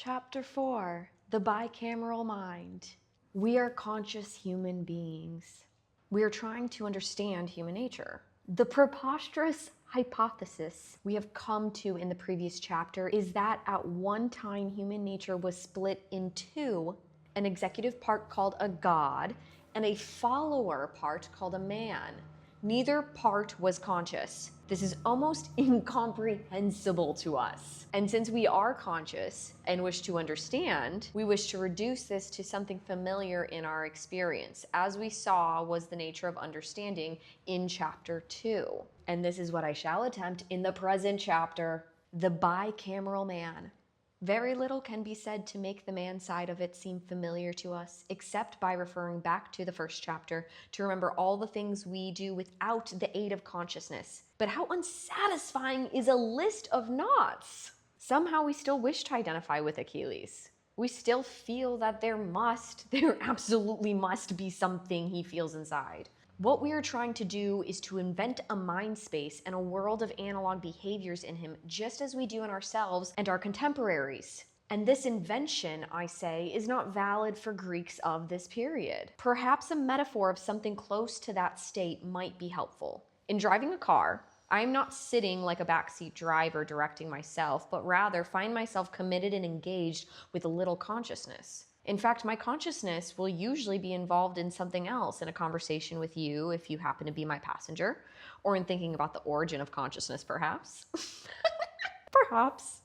Chapter 4, The Bicameral Mind. We are conscious human beings. We are trying to understand human nature. The preposterous hypothesis we have come to in the previous chapter is that at one time human nature was split in two, an executive part called a god and a follower part called a man. Neither part was conscious. This is almost incomprehensible to us. And since we are conscious and wish to understand, we wish to reduce this to something familiar in our experience, as we saw was the nature of understanding in chapter 2. And this is what I shall attempt in the present chapter, the bicameral man. Very little can be said to make the man side of it seem familiar to us, except by referring back to the first chapter to remember all the things we do without the aid of consciousness. But how unsatisfying is a list of knots? Somehow we still wish to identify with Achilles. We still feel that there absolutely must be something he feels inside. What we are trying to do is to invent a mind space and a world of analog behaviors in him, just as we do in ourselves and our contemporaries. And this invention, I say, is not valid for Greeks of this period. Perhaps a metaphor of something close to that state might be helpful. In driving a car, I am not sitting like a backseat driver directing myself, but rather find myself committed and engaged with a little consciousness. In fact, my consciousness will usually be involved in something else, in a conversation with you if you happen to be my passenger, or in thinking about the origin of consciousness, perhaps. Perhaps.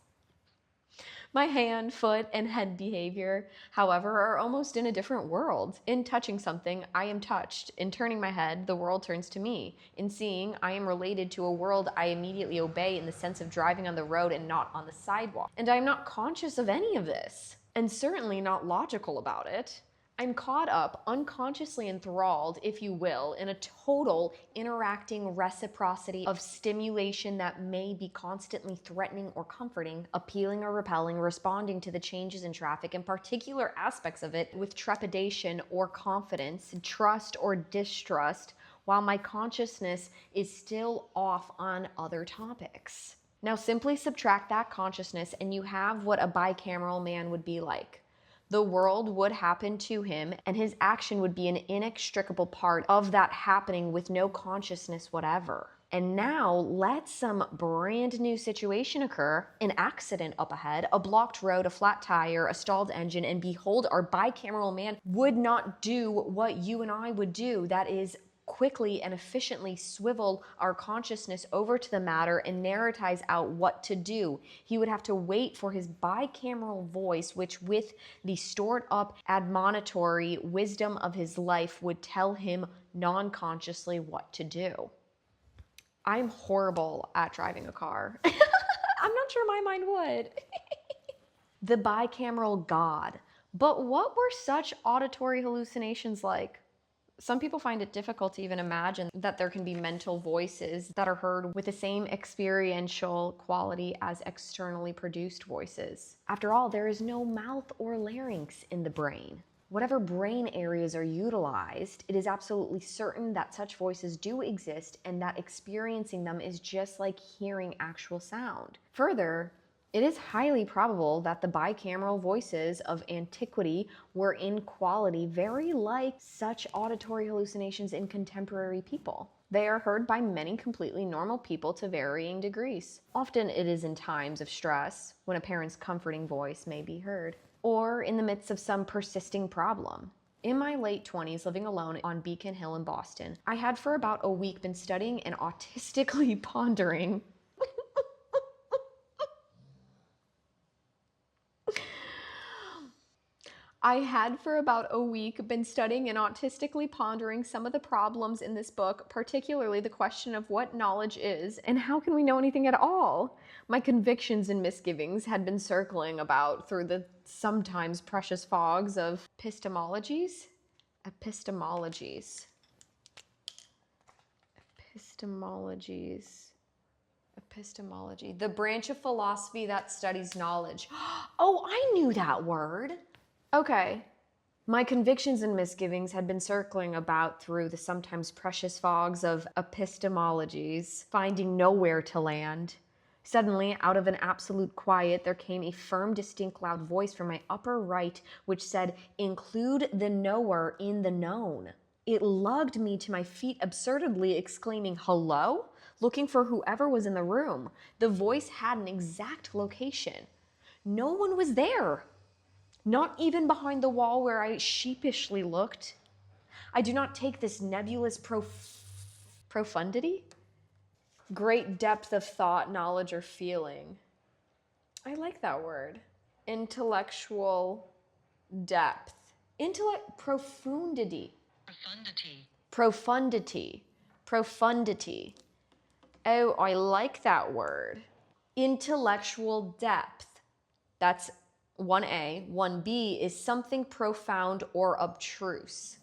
My hand, foot, and head behavior, however, are almost in a different world. In touching something, I am touched. In turning my head, the world turns to me. In seeing, I am related to a world I immediately obey in the sense of driving on the road and not on the sidewalk. And I am not conscious of any of this. And certainly not logical about it. I'm caught up, unconsciously enthralled, if you will, in a total interacting reciprocity of stimulation that may be constantly threatening or comforting, appealing or repelling, responding to the changes in traffic and particular aspects of it with trepidation or confidence, trust or distrust, while my consciousness is still off on other topics. Now simply subtract that consciousness and you have what a bicameral man would be like. The world would happen to him and his action would be an inextricable part of that happening with no consciousness whatever. And now let some brand new situation occur, an accident up ahead, a blocked road, a flat tire, a stalled engine, and behold, our bicameral man would not do what you and I would do. That is, quickly and efficiently swivel our consciousness over to the matter and narratize out what to do. He would have to wait for his bicameral voice, which with the stored up admonitory wisdom of his life would tell him non-consciously what to do. I'm horrible at driving a car. I'm not sure my mind would. The bicameral God. But what were such auditory hallucinations like? Some people find it difficult to even imagine that there can be mental voices that are heard with the same experiential quality as externally produced voices. After all, there is no mouth or larynx in the brain. Whatever brain areas are utilized, it is absolutely certain that such voices do exist and that experiencing them is just like hearing actual sound. Further, it is highly probable that the bicameral voices of antiquity were in quality very like such auditory hallucinations in contemporary people. They are heard by many completely normal people to varying degrees. Often it is in times of stress, when a parent's comforting voice may be heard, or in the midst of some persisting problem. In my late 20s, living alone on Beacon Hill in Boston, I had for about a week been studying and autistically pondering some of the problems in this book, particularly the question of what knowledge is and how can we know anything at all. My convictions and misgivings had been circling about through the sometimes precious fogs of epistemology. The branch of philosophy that studies knowledge. Oh, I knew that word. Okay. My convictions and misgivings had been circling about through the sometimes precious fogs of epistemologies, finding nowhere to land. Suddenly, out of an absolute quiet, there came a firm, distinct, loud voice from my upper right, which said, "Include the knower in the known." It lugged me to my feet absurdly, exclaiming, "Hello?" looking for whoever was in the room. The voice had an exact location. No one was there. Not even behind the wall where I sheepishly looked. I do not take this nebulous profundity, great depth of thought, knowledge, or feeling. I like that word. Intellectual depth. Profundity. Profundity. Profundity. Oh, I like that word. Intellectual depth. That's 1A. 1B is something profound or obtruse.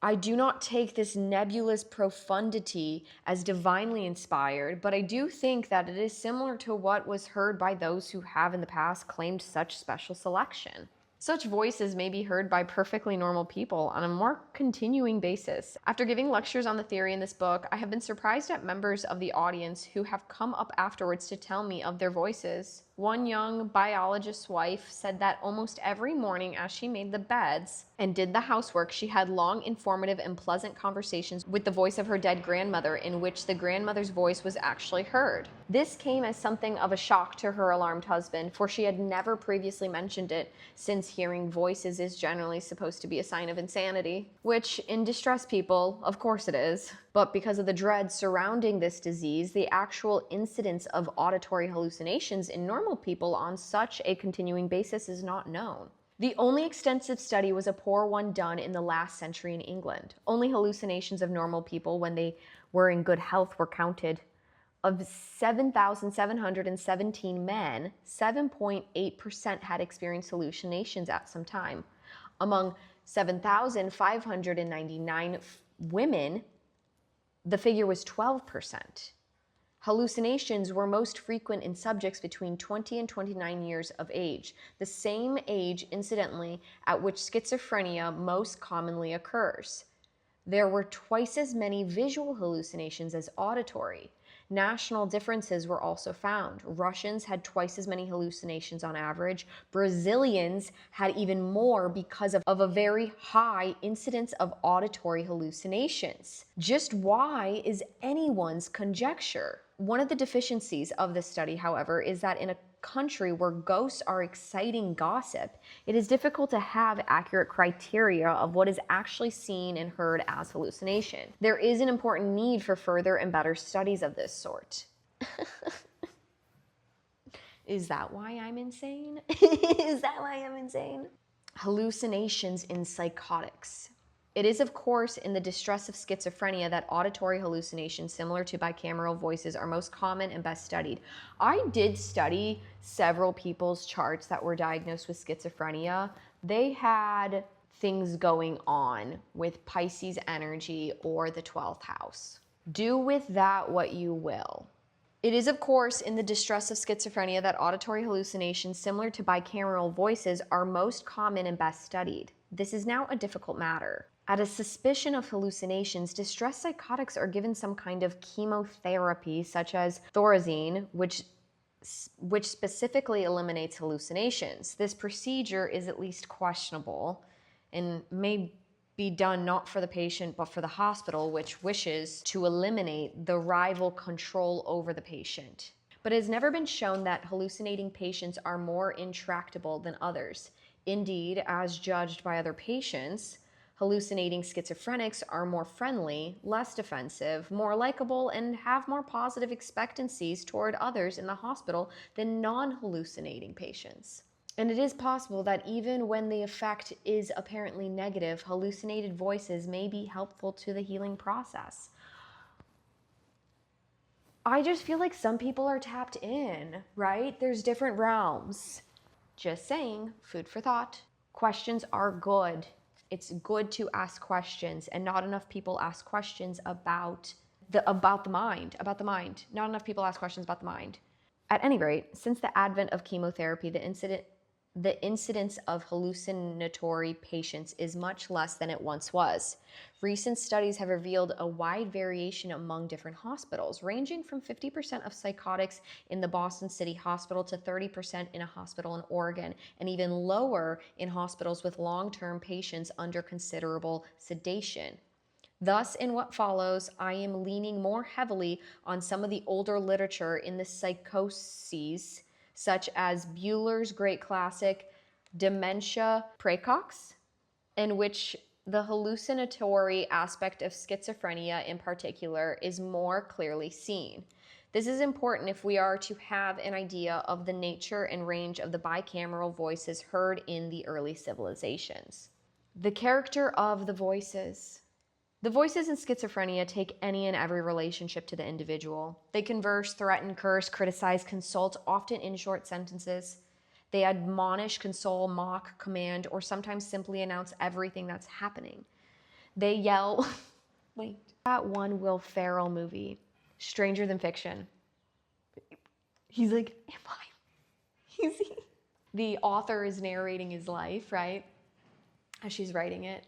I do not take this nebulous profundity as divinely inspired, but I do think that it is similar to what was heard by those who have in the past claimed such special selection. Such voices may be heard by perfectly normal people on a more continuing basis. After giving lectures on the theory in this book, I have been surprised at members of the audience who have come up afterwards to tell me of their voices. One young biologist's wife said that almost every morning as she made the beds and did the housework, she had long, informative, and pleasant conversations with the voice of her dead grandmother, in which the grandmother's voice was actually heard. This came as something of a shock to her alarmed husband, for she had never previously mentioned it, since hearing voices is generally supposed to be a sign of insanity, which in distressed people, of course it is. But because of the dread surrounding this disease, the actual incidence of auditory hallucinations in normal people on such a continuing basis is not known. The only extensive study was a poor one done in the last century in England. Only hallucinations of normal people when they were in good health were counted. Of 7,717 men, 7.8% had experienced hallucinations at some time. Among 7,599 women, the figure was 12%. Hallucinations were most frequent in subjects between 20 and 29 years of age, the same age, incidentally, at which schizophrenia most commonly occurs. There were twice as many visual hallucinations as auditory. National differences were also found. Russians had twice as many hallucinations on average. Brazilians had even more because of a very high incidence of auditory hallucinations. Just why is anyone's conjecture. One of the deficiencies of this study, however, is that in a country where ghosts are exciting gossip, it is difficult to have accurate criteria of what is actually seen and heard as hallucination. There is an important need for further and better studies of this sort. Is that why I'm insane? Is that why I'm insane? Hallucinations in psychotics. It is, of course, in the distress of schizophrenia that auditory hallucinations similar to bicameral voices are most common and best studied. I did study several people's charts that were diagnosed with schizophrenia. They had things going on with Pisces energy or the 12th house. Do with that what you will. It is, of course, in the distress of schizophrenia that auditory hallucinations similar to bicameral voices are most common and best studied. This is now a difficult matter. At a suspicion of hallucinations, distressed psychotics are given some kind of chemotherapy, such as thorazine, which specifically eliminates hallucinations. This procedure is at least questionable and may be done not for the patient but for the hospital, which wishes to eliminate the rival control over the patient. But it has never been shown that hallucinating patients are more intractable than others. Indeed, as judged by other patients, hallucinating schizophrenics are more friendly, less defensive, more likable, and have more positive expectancies toward others in the hospital than non-hallucinating patients. And it is possible that even when the effect is apparently negative, hallucinated voices may be helpful to the healing process. I just feel like some people are tapped in, right? There's different realms. Just saying, food for thought. Questions are good. It's good to ask questions, and not enough people ask questions about the mind. Not enough people ask questions about the mind. At any rate, since the advent of chemotherapy, the the incidence of hallucinatory patients is much less than it once was. Recent studies have revealed a wide variation among different hospitals, ranging from 50% of psychotics in the Boston City Hospital to 30% in a hospital in Oregon, and even lower in hospitals with long-term patients under considerable sedation. Thus, in what follows, I am leaning more heavily on some of the older literature in the psychoses, such as Bueller's great classic Dementia Praecox, in which the hallucinatory aspect of schizophrenia in particular is more clearly seen. This is important if we are to have an idea of the nature and range of the bicameral voices heard in the early civilizations. The character of the voices. The voices in schizophrenia take any and every relationship to the individual. They converse, threaten, curse, criticize, consult, often in short sentences. They admonish, console, mock, command, or sometimes simply announce everything that's happening. They yell. Wait. That one Will Ferrell movie, Stranger Than Fiction. He's like, am I? Is he? The author is narrating his life, right? As she's writing it.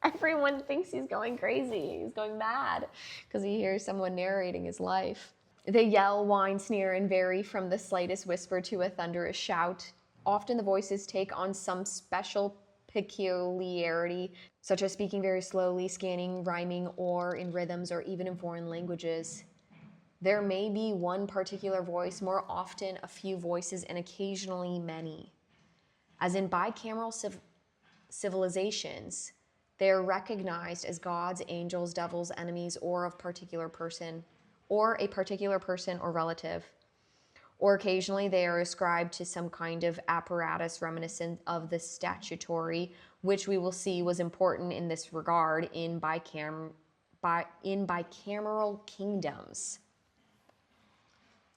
Everyone thinks he's going crazy. He's going mad because he hears someone narrating his life. They yell, whine, sneer, and vary from the slightest whisper to a thunderous shout. Often the voices take on some special peculiarity, such as speaking very slowly, scanning, rhyming, or in rhythms, or even in foreign languages. There may be one particular voice, more often a few voices, and occasionally many. As in bicameral civilizations, they are recognized as gods, angels, devils, enemies, or of particular person, or a particular person or relative. Or occasionally they are ascribed to some kind of apparatus reminiscent of the statutory, which we will see was important in this regard in bicameral kingdoms.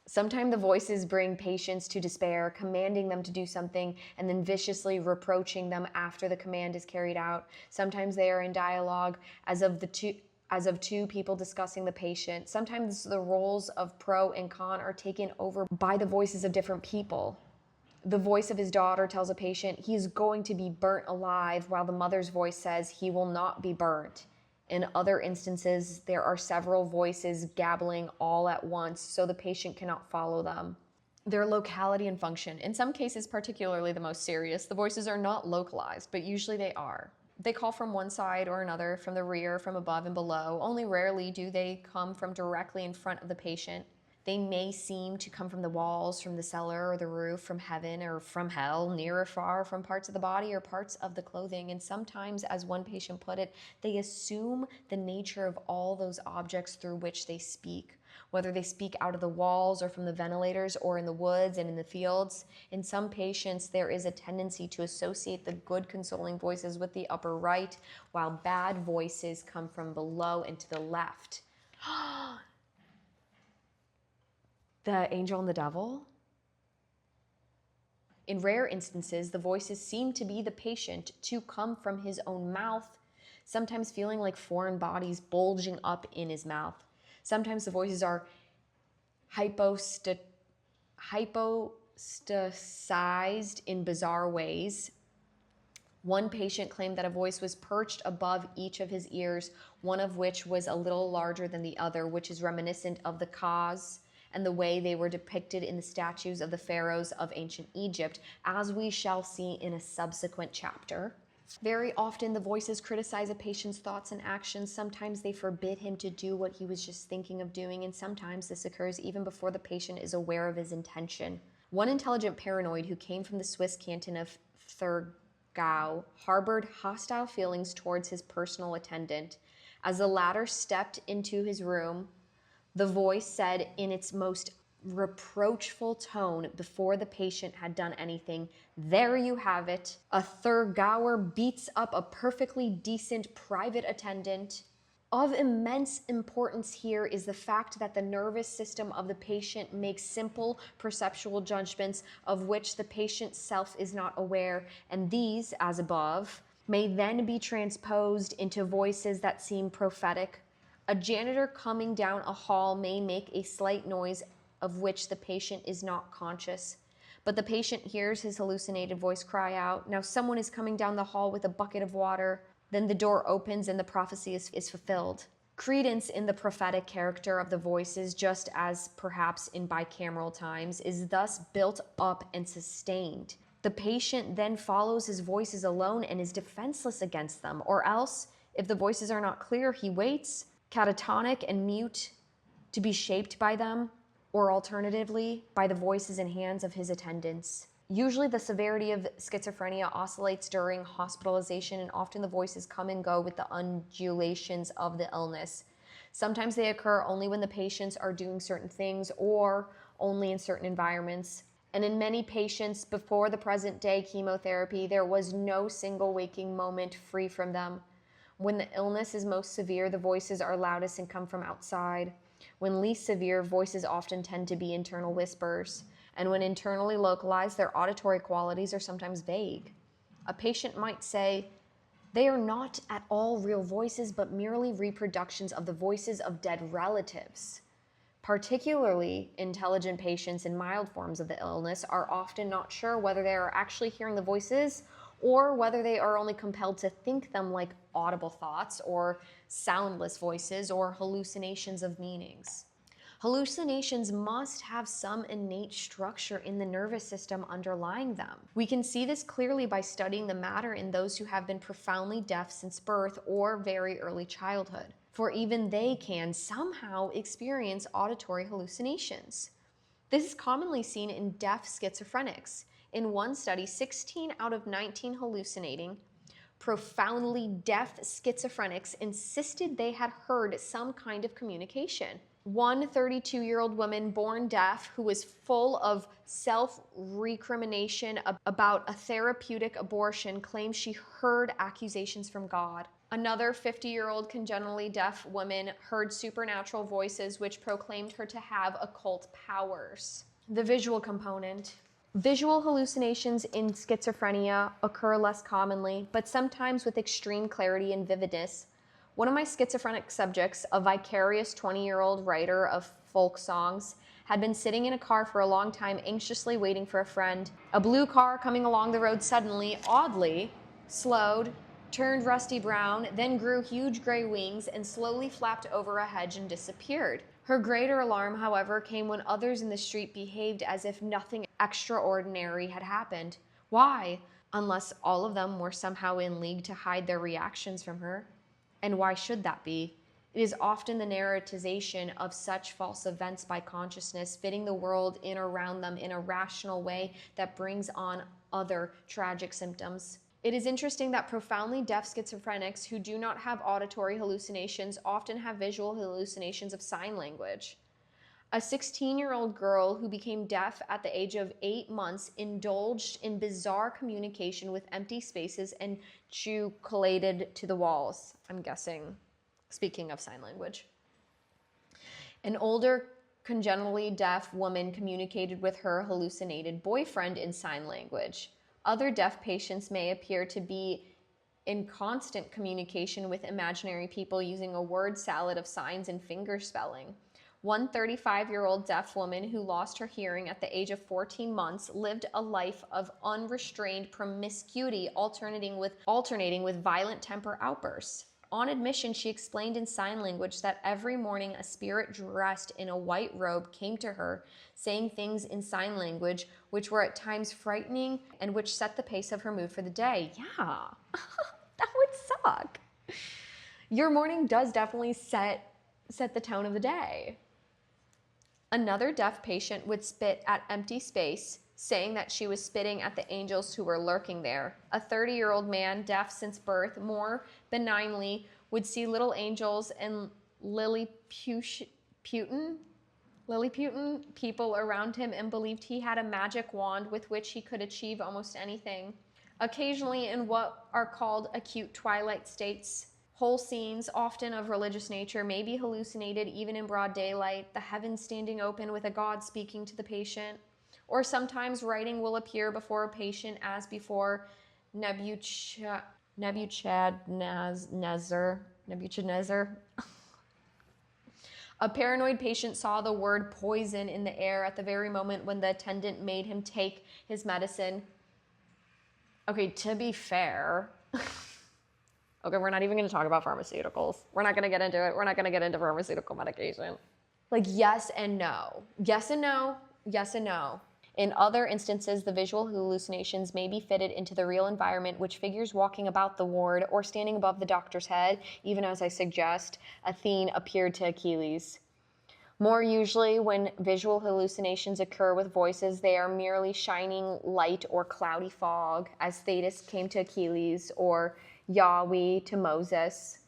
Sometimes the voices bring patients to despair, commanding them to do something and then viciously reproaching them after the command is carried out. Sometimes they are in dialogue as of two people discussing the patient. Sometimes the roles of pro and con are taken over by the voices of different people. The voice of his daughter tells a patient he's going to be burnt alive, while the mother's voice says he will not be burnt. In other instances, there are several voices gabbling all at once, so the patient cannot follow them. Their locality and function. In some cases, particularly the most serious, the voices are not localized, but usually they are. They call from one side or another, from the rear, from above and below. Only rarely do they come from directly in front of the patient. They may seem to come from the walls, from the cellar or the roof, from heaven or from hell, near or far, from parts of the body or parts of the clothing. And sometimes, as one patient put it, they assume the nature of all those objects through which they speak, whether they speak out of the walls or from the ventilators or in the woods and in the fields. In some patients, there is a tendency to associate the good consoling voices with the upper right, while bad voices come from below and to the left. The angel and the devil? In rare instances, the voices seem to be the patient to come from his own mouth, sometimes feeling like foreign bodies bulging up in his mouth. Sometimes the voices are hypostasized in bizarre ways. One patient claimed that a voice was perched above each of his ears, one of which was a little larger than the other, which is reminiscent of the cause and the way they were depicted in the statues of the pharaohs of ancient Egypt, as we shall see in a subsequent chapter. Very often the voices criticize a patient's thoughts and actions. Sometimes they forbid him to do what he was just thinking of doing, and sometimes this occurs even before the patient is aware of his intention. One intelligent paranoid who came from the Swiss canton of Thurgau harbored hostile feelings towards his personal attendant. As the latter stepped into his room, the voice said in its most reproachful tone, before the patient had done anything, "There you have it. A Thurgauer beats up a perfectly decent private attendant." Of immense importance here is the fact that the nervous system of the patient makes simple perceptual judgments of which the patient's self is not aware, and these, as above, may then be transposed into voices that seem prophetic. A janitor coming down a hall may make a slight noise of which the patient is not conscious, but the patient hears his hallucinated voice cry out, "Now someone is coming down the hall with a bucket of water." Then the door opens and the prophecy is fulfilled. Credence in the prophetic character of the voices, just as perhaps in bicameral times, is thus built up and sustained. The patient then follows his voices alone and is defenseless against them, or else, if the voices are not clear, he waits, catatonic and mute, to be shaped by them, or alternatively, by the voices and hands of his attendants. Usually the severity of schizophrenia oscillates during hospitalization, and often the voices come and go with the undulations of the illness. Sometimes they occur only when the patients are doing certain things or only in certain environments. And in many patients before the present day chemotherapy, there was no single waking moment free from them. When the illness is most severe, the voices are loudest and come from outside. When least severe, voices often tend to be internal whispers. And when internally localized, their auditory qualities are sometimes vague. A patient might say, "They are not at all real voices, but merely reproductions of the voices of dead relatives." Particularly intelligent patients in mild forms of the illness are often not sure whether they are actually hearing the voices or whether they are only compelled to think them like audible thoughts or soundless voices or hallucinations of meanings. Hallucinations must have some innate structure in the nervous system underlying them. We can see this clearly by studying the matter in those who have been profoundly deaf since birth or very early childhood, for even they can somehow experience auditory hallucinations. This is commonly seen in deaf schizophrenics. In one study, 16 out of 19 hallucinating, profoundly deaf schizophrenics insisted they had heard some kind of communication. One 32-year-old woman born deaf who was full of self-recrimination about a therapeutic abortion claimed she heard accusations from God. Another 50-year-old congenitally deaf woman heard supernatural voices which proclaimed her to have occult powers. The visual component. Visual hallucinations in schizophrenia occur less commonly, but sometimes with extreme clarity and vividness. One of my schizophrenic subjects, a vicarious 20-year-old writer of folk songs, had been sitting in a car for a long time, anxiously waiting for a friend. A blue car coming along the road suddenly, oddly, slowed, turned rusty brown, then grew huge gray wings and slowly flapped over a hedge and disappeared. Her greater alarm, however, came when others in the street behaved as if nothing extraordinary had happened. Why? Unless all of them were somehow in league to hide their reactions from her. And why should that be? It is often the narratization of such false events by consciousness, fitting the world in or around them in a rational way that brings on other tragic symptoms. It is interesting that profoundly deaf schizophrenics who do not have auditory hallucinations often have visual hallucinations of sign language. A 16-year-old girl who became deaf at the age of 8 months indulged in bizarre communication with empty spaces and gesticulated to the walls. I'm guessing, speaking of sign language. An older congenitally deaf woman communicated with her hallucinated boyfriend in sign language. Other deaf patients may appear to be in constant communication with imaginary people using a word salad of signs and finger spelling. One 35-year-old deaf woman who lost her hearing at the age of 14 months lived a life of unrestrained promiscuity, alternating with violent temper outbursts. On admission, she explained in sign language that every morning a spirit dressed in a white robe came to her, saying things in sign language which were at times frightening and which set the pace of her mood for the day. Yeah, that would suck. Your morning does definitely set the tone of the day. Another deaf patient would spit at empty space, saying that she was spitting at the angels who were lurking there. A 30-year-old man, deaf since birth, more benignly would see little angels and Lilliputian people around him and believed he had a magic wand with which he could achieve almost anything. Occasionally, in what are called acute twilight states, whole scenes, often of religious nature, may be hallucinated even in broad daylight, the heavens standing open with a god speaking to the patient. Or sometimes writing will appear before a patient as before Nebuchadnezzar. A paranoid patient saw the word poison in the air at the very moment when the attendant made him take his medicine. Okay, to be fair, okay, we're not even going to talk about pharmaceuticals. We're not going to get into it. We're not going to get into pharmaceutical medication. Like, yes and no. Yes and no. Yes and no. In other instances, the visual hallucinations may be fitted into the real environment, which figures walking about the ward or standing above the doctor's head, even as I suggest, Athene appeared to Achilles. More usually, when visual hallucinations occur with voices, they are merely shining light or cloudy fog, as Thetis came to Achilles, or Yahweh to Moses.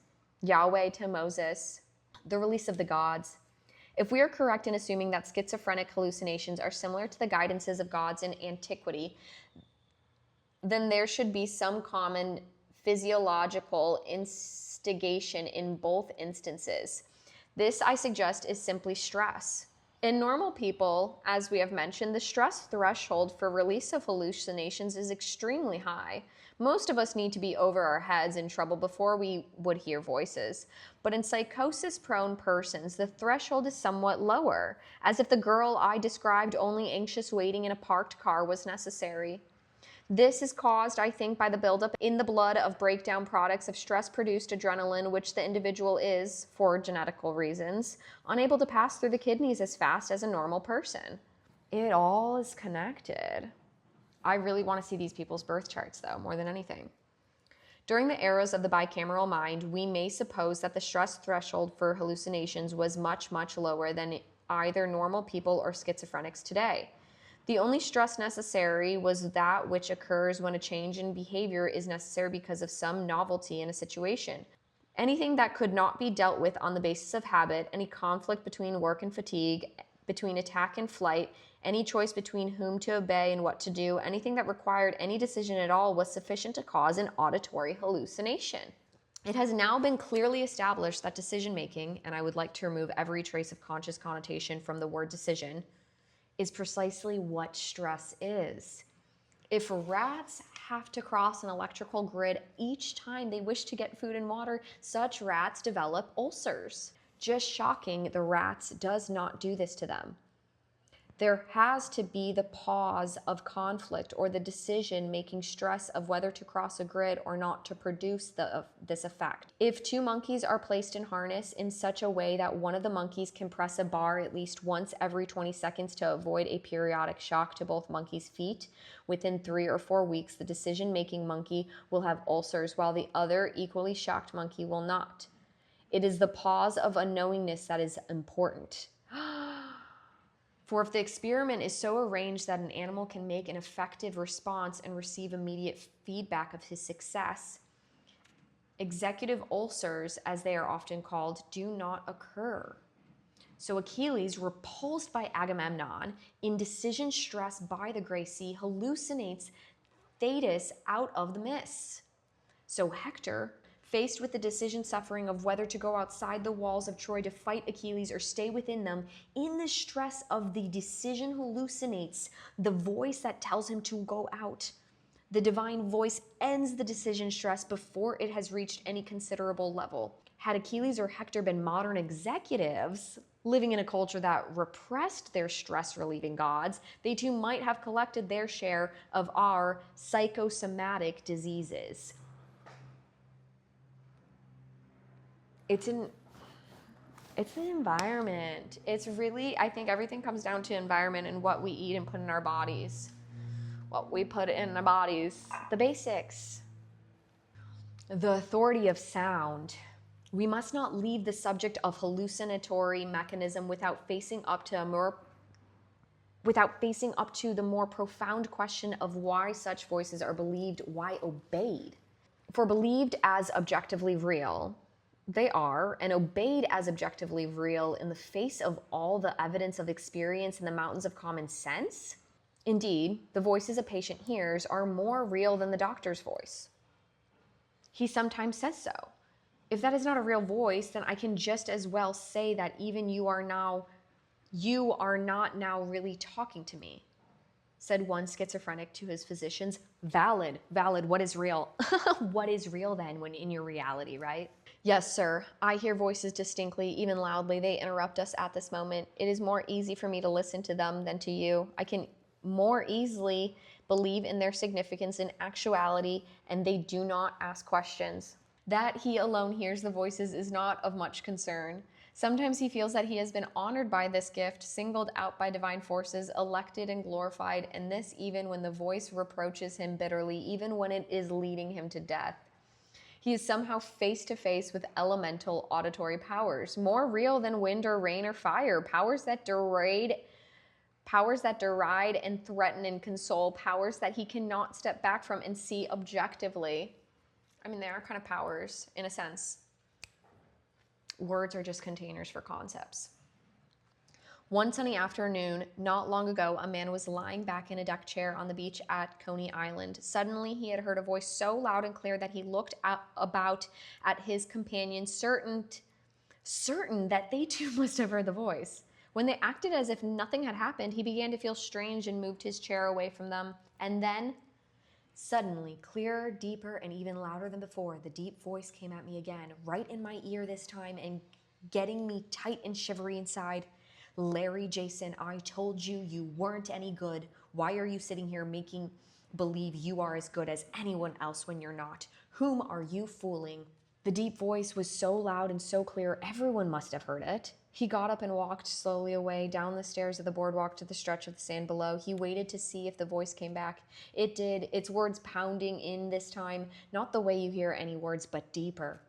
The release of the gods. If we are correct in assuming that schizophrenic hallucinations are similar to the guidances of gods in antiquity, then there should be some common physiological instigation in both instances. This, I suggest, is simply stress. In normal people, as we have mentioned, the stress threshold for release of hallucinations is extremely high. Most of us need to be over our heads in trouble before we would hear voices. But in psychosis-prone persons, the threshold is somewhat lower, as if the girl I described only anxious waiting in a parked car was necessary. This is caused, I think, by the buildup in the blood of breakdown products of stress-produced adrenaline, which the individual is, for genetical reasons, unable to pass through the kidneys as fast as a normal person. It all is connected. I really want to see these people's birth charts, though, more than anything. During the eras of the bicameral mind, we may suppose that the stress threshold for hallucinations was much, much lower than either normal people or schizophrenics today. The only stress necessary was that which occurs when a change in behavior is necessary because of some novelty in a situation. Anything that could not be dealt with on the basis of habit, any conflict between work and fatigue, between attack and flight, any choice between whom to obey and what to do, anything that required any decision at all was sufficient to cause an auditory hallucination. It has now been clearly established that decision-making, and I would like to remove every trace of conscious connotation from the word decision, is precisely what stress is. If rats have to cross an electrical grid each time they wish to get food and water, such rats develop ulcers. Just shocking, the rats does not do this to them. There has to be the pause of conflict or the decision-making stress of whether to cross a grid or not to produce this effect. If two monkeys are placed in harness in such a way that one of the monkeys can press a bar at least once every 20 seconds to avoid a periodic shock to both monkeys' feet, within 3 or 4 weeks, the decision-making monkey will have ulcers while the other equally shocked monkey will not. It is the pause of unknowingness that is important. For if the experiment is so arranged that an animal can make an effective response and receive immediate feedback of his success, executive ulcers, as they are often called, do not occur. So Achilles, repulsed by Agamemnon, in decision stress by the Gray Sea, hallucinates Thetis out of the mists. So Hector, faced with the decision suffering of whether to go outside the walls of Troy to fight Achilles or stay within them, in the stress of the decision hallucinates the voice that tells him to go out. The divine voice ends the decision stress before it has reached any considerable level. Had Achilles or Hector been modern executives, living in a culture that repressed their stress-relieving gods, they too might have collected their share of our psychosomatic diseases. It's an environment. It's really, I think everything comes down to environment and what we eat and put in our bodies. What we put in our bodies. The basics. The authority of sound. We must not leave the subject of hallucinatory mechanism without facing up to the more profound question of why such voices are believed, why obeyed. For believed as objectively real, they are, and obeyed as objectively real in the face of all the evidence of experience in the mountains of common sense. Indeed, the voices a patient hears are more real than the doctor's voice. He sometimes says so. If that is not a real voice, then I can just as well say that even you are not now really talking to me, said one schizophrenic to his physicians. Valid, what is real? What is real then when in your reality, right? Yes, sir. I hear voices distinctly, even loudly. They interrupt us at this moment. It is more easy for me to listen to them than to you. I can more easily believe in their significance and actuality, and they do not ask questions. That he alone hears the voices is not of much concern. Sometimes he feels that he has been honored by this gift, singled out by divine forces, elected and glorified, and this even when the voice reproaches him bitterly, even when it is leading him to death. He is somehow face to face with elemental auditory powers, more real than wind or rain or fire, powers that deride and threaten and console, powers that he cannot step back from and see objectively. I mean, they are kind of powers in a sense. Words are just containers for concepts. One sunny afternoon, not long ago, a man was lying back in a deck chair on the beach at Coney Island. Suddenly, he had heard a voice so loud and clear that he looked about at his companions, certain that they too must have heard the voice. When they acted as if nothing had happened, he began to feel strange and moved his chair away from them. And then, suddenly, clearer, deeper, and even louder than before, the deep voice came at me again, right in my ear this time, and getting me tight and shivery inside. Larry, Jason, I told you you weren't any good. Why are you sitting here making believe you are as good as anyone else when you're not? Whom are you fooling? The deep voice was so loud and so clear, everyone must have heard it. He got up and walked slowly away down the stairs of the boardwalk to the stretch of the sand below. He waited to see if the voice came back. It did, its words pounding in this time, not the way you hear any words, but deeper.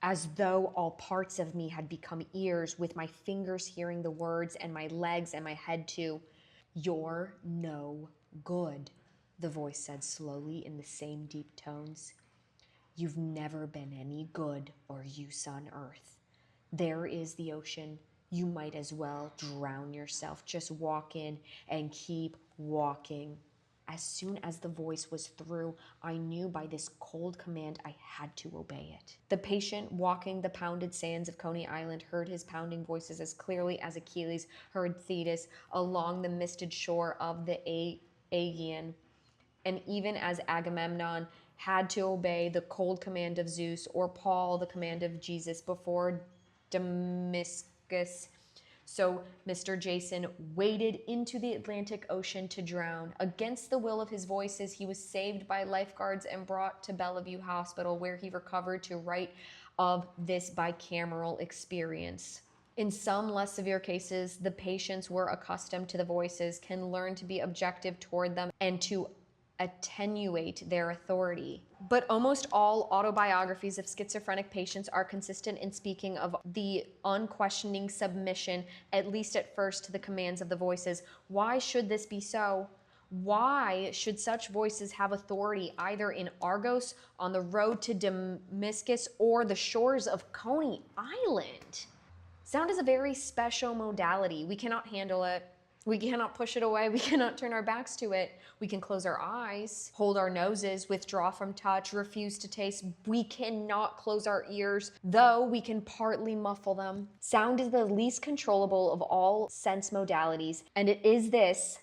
As though all parts of me had become ears, with my fingers hearing the words and my legs and my head too. You're no good, the voice said slowly in the same deep tones. You've never been any good or use on earth. There is the ocean. You might as well drown yourself. Just walk in and keep walking. As soon as the voice was through, I knew by this cold command I had to obey it. The patient walking the pounded sands of Coney Island heard his pounding voices as clearly as Achilles heard Thetis along the misted shore of the Aegean. And even as Agamemnon had to obey the cold command of Zeus, or Paul the command of Jesus before Damascus, so Mr. Jason waded into the Atlantic Ocean to drown. Against the will of his voices, he was saved by lifeguards and brought to Bellevue Hospital, where he recovered to write of this bicameral experience. In some less severe cases, the patients were accustomed to the voices, can learn to be objective toward them, and to attenuate their authority. But almost all autobiographies of schizophrenic patients are consistent in speaking of the unquestioning submission, at least at first, to the commands of the voices. Why should this be so? Why should such voices have authority either in Argos, on the road to Damascus, or the shores of Coney Island? Sound is a very special modality. We cannot handle it. We cannot push it away. We cannot turn our backs to it. We can close our eyes, hold our noses, withdraw from touch, refuse to taste. We cannot close our ears, though we can partly muffle them. Sound is the least controllable of all sense modalities, and it is this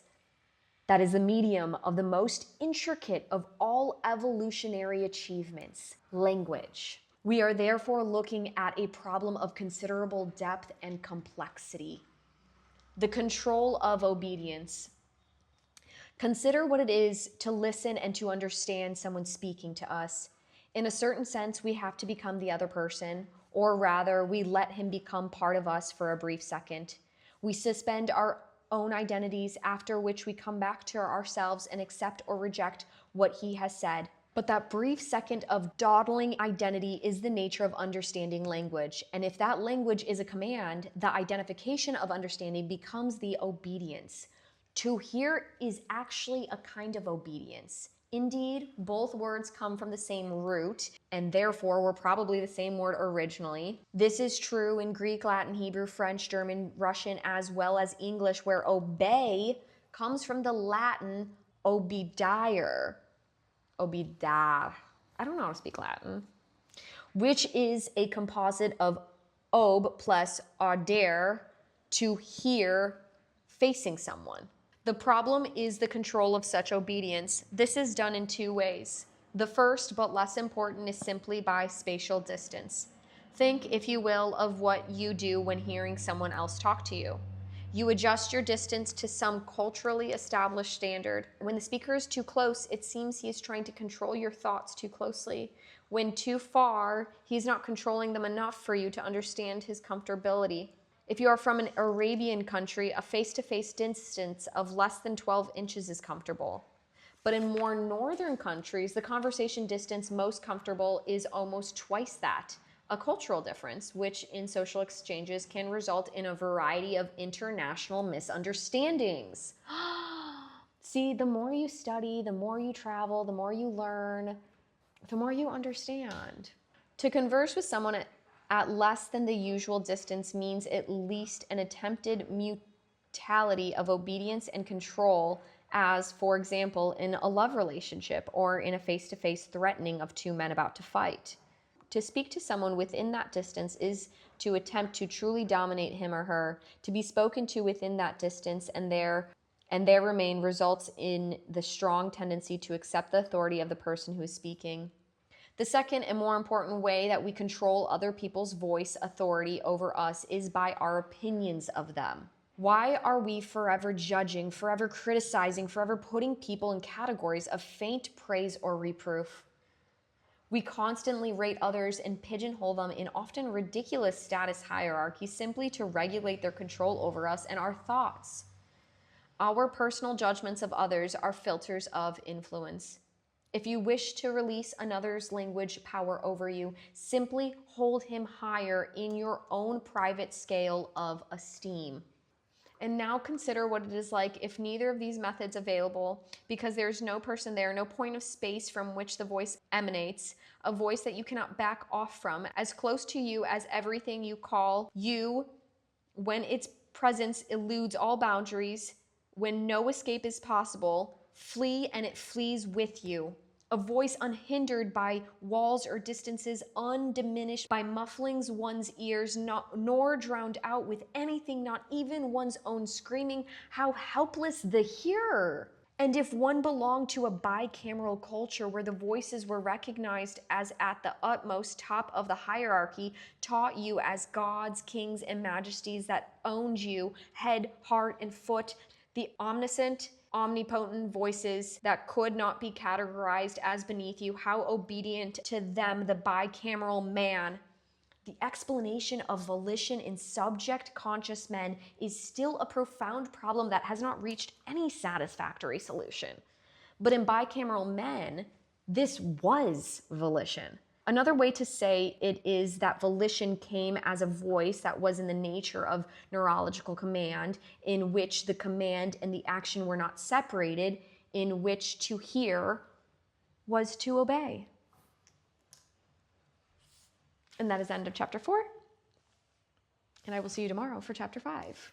that is the medium of the most intricate of all evolutionary achievements, language. We are therefore looking at a problem of considerable depth and complexity. The control of obedience. Consider what it is to listen and to understand someone speaking to us. In a certain sense, we have to become the other person, or rather, we let him become part of us for a brief second. We suspend our own identities, after which we come back to ourselves and accept or reject what he has said. But that brief second of dawdling identity is the nature of understanding language. And if that language is a command, the identification of understanding becomes the obedience. To hear is actually a kind of obedience. Indeed, both words come from the same root, and therefore were probably the same word originally. This is true in Greek, Latin, Hebrew, French, German, Russian, as well as English, where obey comes from the Latin obedire. Obidar. I don't know how to speak Latin. Which is a composite of ob plus audere, to hear, facing someone. The problem is the control of such obedience. This is done in two ways. The first, but less important, is simply by spatial distance. Think, if you will, of what you do when hearing someone else talk to you. You adjust your distance to some culturally established standard. When the speaker is too close, it seems he is trying to control your thoughts too closely. When too far, he's not controlling them enough for you to understand his comfortability. If you are from an Arabian country, a face-to-face distance of less than 12 inches is comfortable. But in more northern countries, the conversation distance most comfortable is almost twice that. A cultural difference, which in social exchanges can result in a variety of international misunderstandings. See, the more you study, the more you travel, the more you learn, the more you understand. To converse with someone at less than the usual distance means at least an attempted mutuality of obedience and control, as, for example, in a love relationship or in a face-to-face threatening of two men about to fight. To speak to someone within that distance is to attempt to truly dominate him or her. To be spoken to within that distance and there remain results in the strong tendency to accept the authority of the person who is speaking. The second and more important way that we control other people's voice authority over us is by our opinions of them. Why are we forever judging, forever criticizing, forever putting people in categories of faint praise or reproof? We constantly rate others and pigeonhole them in often ridiculous status hierarchies simply to regulate their control over us and our thoughts. Our personal judgments of others are filters of influence. If you wish to release another's language power over you, simply hold him higher in your own private scale of esteem. And now consider what it is like if neither of these methods available, because there's no person there, no point of space from which the voice emanates, a voice that you cannot back off from, as close to you as everything you call you, when its presence eludes all boundaries, when no escape is possible, flee and it flees with you. A voice unhindered by walls or distances, undiminished by mufflings one's ears, nor drowned out with anything, not even one's own screaming. How helpless the hearer! And if one belonged to a bicameral culture where the voices were recognized as at the utmost top of the hierarchy, taught you as gods, kings, and majesties that owned you, head, heart, and foot, the omniscient, omnipotent voices that could not be categorized as beneath you, how obedient to them the bicameral man. The explanation of volition in subject conscious men is still a profound problem that has not reached any satisfactory solution. But in bicameral men, this was volition. Another way to say it is that volition came as a voice that was in the nature of neurological command, in which the command and the action were not separated, in which to hear was to obey. And that is the end of chapter 4. And I will see you tomorrow for chapter 5.